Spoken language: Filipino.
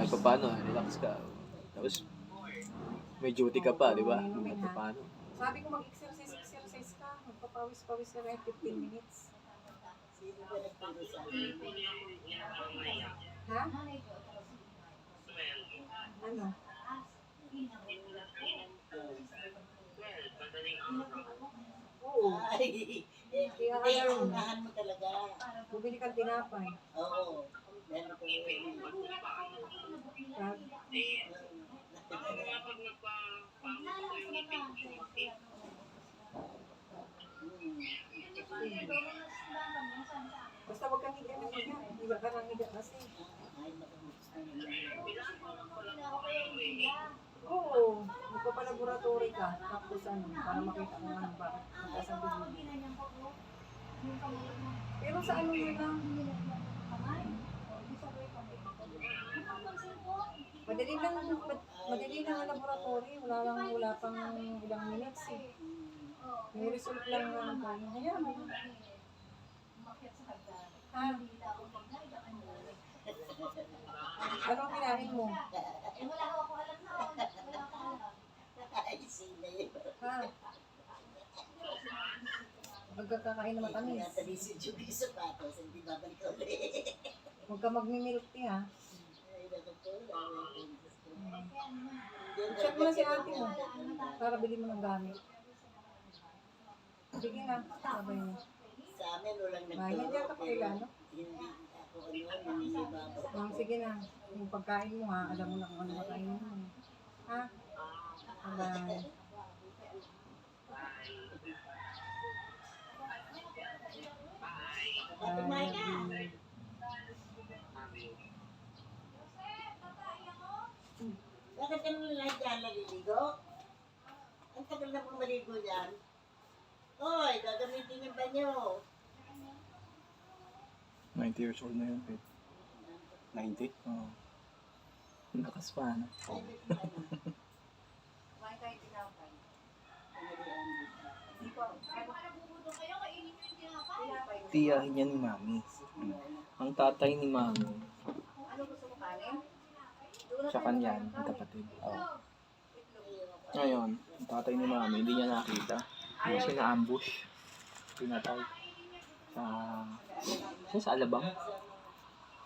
kahit pa paano, relax ka. Tapos, may duty ka pa, di ba? Kahit pa paano. Sabi ko mag-exercise ka. Magpapawis-pawis ka rin 15 minutes. Sino ba nagturo sa akin? Ha? Ano? Oo. Ay, Kaya kaya ano, unahan mo talaga. bumili kang tinapay. Oo. Meron ko Ha? Basta huwag kang higa ng higa. Higa ka ng higa kasi. Ay, nakabukos na naman. Oo. Magpapalaboratory ka. Tapos ano, para makita kung ano ba. Magkasabi mo. Pero sa ano na lang, madali lang ang laboratory. Wala pang ilang minutes eh. May result lang naman tayo. Hayaan mo. Ha? Ano ang kinain mo? Ay, sila yun. Ha? Magkakakain na matamis. Natalisin yung sapatos, hindi babalik ulit. Huwag ka magmi-milk tea ha. Ay, naku po. Check mo na si ate mo. Para bili mo ng gamit. Sige na. Sabay mo. Sa amin, walang Hindi ka pakilano. Hindi ako naninibabaw. Sige na. Yung pagkain mo ha. Alam mo na kung ano makain mo. Ha? Bye. Kumain ka. Bakit ka nila dyan naliligo? Ang tagal na pong maligo dyan. Hoy, gagamitin yung banyo. 90 years old na yun, Pete. 90? Oo. Ang lakas pa, ano? Kumain tayo tinapay. Tiyahin niya ni Mami. Ang tatay ni Mami, Ano gusto mo kanin? sa kanya, ang kapatid. Oo. Ngayon, ang tatay ni Mami, hindi niya nakita. Kasi na-ambush. Pinatay. Sa Alabang.